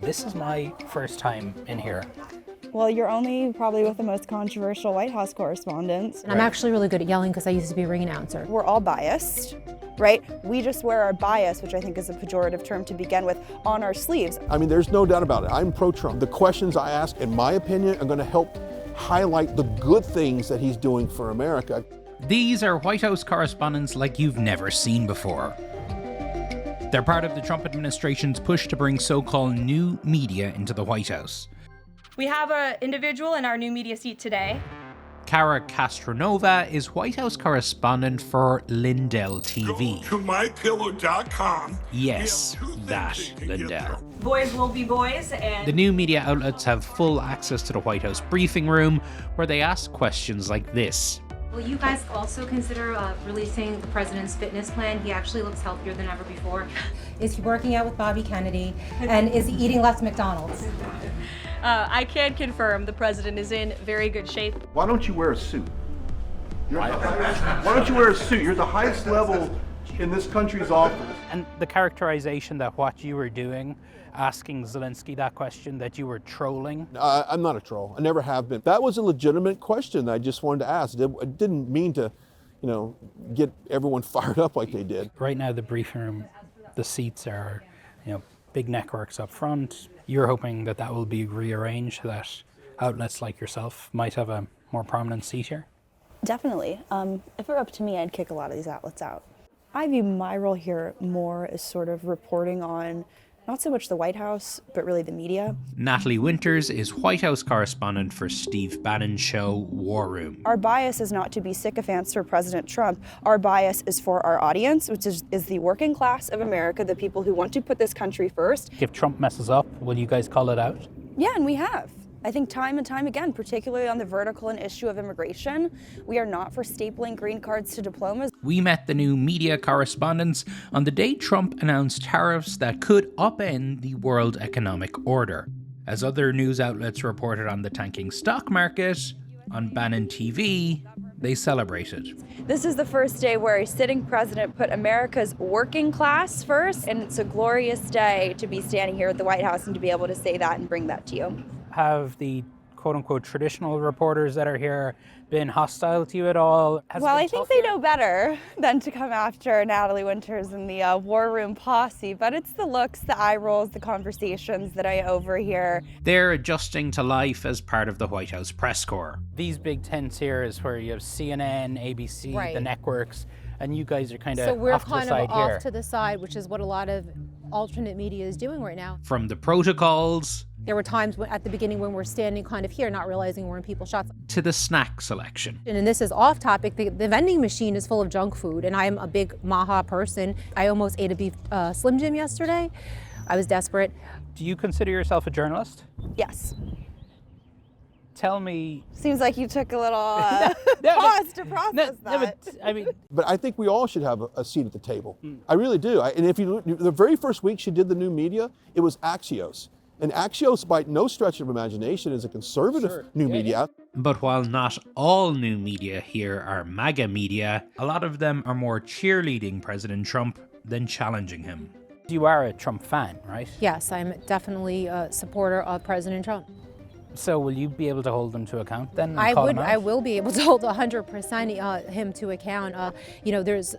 This is my first time in here. Well, you're only probably with the most controversial White House correspondents. And I'm actually really good at yelling because I used to be a ring announcer. We're all biased, right? We just wear our bias, which I think is a pejorative term to begin with, on our sleeves. I mean, there's no doubt about it. I'm pro-Trump. The questions I ask, in my opinion, are going to help highlight the good things that he's doing for America. These are White House correspondents like you've never seen before. They're part of the Trump administration's push to bring so-called new media into the White House. We have an individual in our new media seat today. Cara Castronova is White House correspondent for Lindell TV. Go to mypillow.com. Yes, that Lindell. Boys will be boys, and The new media outlets have full access to the White House briefing room, where they ask questions like this. Will you guys also consider releasing the president's fitness plan? He actually looks healthier than ever before. Is he working out with Bobby Kennedy? And is he eating less McDonald's? I can confirm the president is in very good shape. Why don't you wear a suit? Why don't you wear a suit? You're the highest level in this country's office. And the characterization that what you were doing, asking Zelensky that question, that you were trolling. I'm not a troll. I never have been. That was a legitimate question that I just wanted to ask. I didn't mean to, get everyone fired up like they did. Right now, the briefing room, the seats are, big networks up front. You're hoping that that will be rearranged, that outlets like yourself might have a more prominent seat here? Definitely. If it were up to me, I'd kick a lot of these outlets out. I view my role here more as sort of reporting on not so much the White House, but really the media. Natalie Winters is White House correspondent for Steve Bannon's show War Room. Our bias is not to be sycophants for President Trump. Our bias is for our audience, which is the working class of America, the people who want to put this country first. If Trump messes up, will you guys call it out? Yeah, and we have. I think time and time again, particularly on the vertical and issue of immigration, we are not for stapling green cards to diplomas. We met the new media correspondents on the day Trump announced tariffs that could upend the world economic order. As other news outlets reported on the tanking stock market, on Bannon TV, they celebrated. This is the first day where a sitting president put America's working class first, and it's a glorious day to be standing here at the White House and to be able to say that and bring that to you. Have the quote-unquote traditional reporters that are here been hostile to you at all? Well, I think they know better than to come after Natalie Winters and the War Room posse, but it's the looks, the eye rolls, the conversations that I overhear. They're adjusting to life as part of the White House press corps. These big tents here is where you have CNN, ABC, Right. the networks, and you guys are kind of So we're off to the kind side of here. off to the side, which is what a lot of alternate media is doing right now. From the protocols There were times at the beginning when we're standing kind of here, not realizing we're in people's shots. to the snack selection. And this is off topic. The vending machine is full of junk food, and I'm a big Maha person. I almost ate a beef Slim Jim yesterday. I was desperate. Do you consider yourself a journalist? Yes. Tell me. Seems like you took a little pause to process that. But I think we all should have a seat at the table. I really do. And if you look, the very first week she did the new media, it was Axios. And Axios, by no stretch of imagination, is a conservative new media. But while not all new media here are MAGA media, a lot of them are more cheerleading President Trump than challenging him. You are a Trump fan, right? Yes, I'm definitely a supporter of President Trump. So will you be able to hold them to account then? and I call would. them out? I will be able to hold 100% him to account. There's,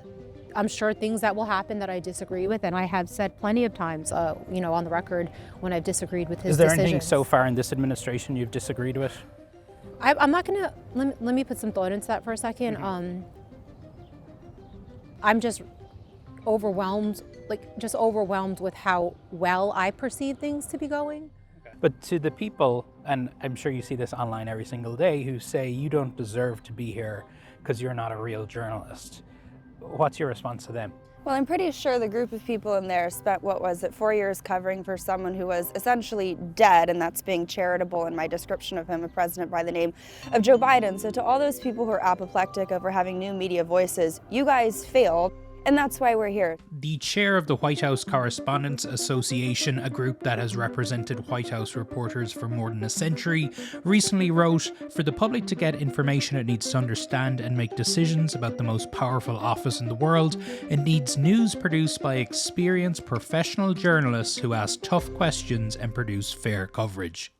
I'm sure, things that will happen that I disagree with, and I have said plenty of times, on the record when I've disagreed with his Is there decisions. anything so far in this administration you've disagreed with? I'm not gonna. Let me put some thought into that for a second. I'm just overwhelmed with how well I perceive things to be going. But to the people, and I'm sure you see this online every single day, who say you don't deserve to be here because you're not a real journalist, what's your response to them? Well, I'm pretty sure the group of people in there spent, 4 years covering for someone who was essentially dead, and that's being charitable in my description of him, a president by the name of Joe Biden. So to all those people who are apoplectic over having new media voices, you guys failed. And that's why we're here. The chair of the White House Correspondents Association, a group that has represented White House reporters for more than a century, recently wrote, "For the public to get information it needs to understand and make decisions about the most powerful office in the world, it needs news produced by experienced professional journalists who ask tough questions and produce fair coverage."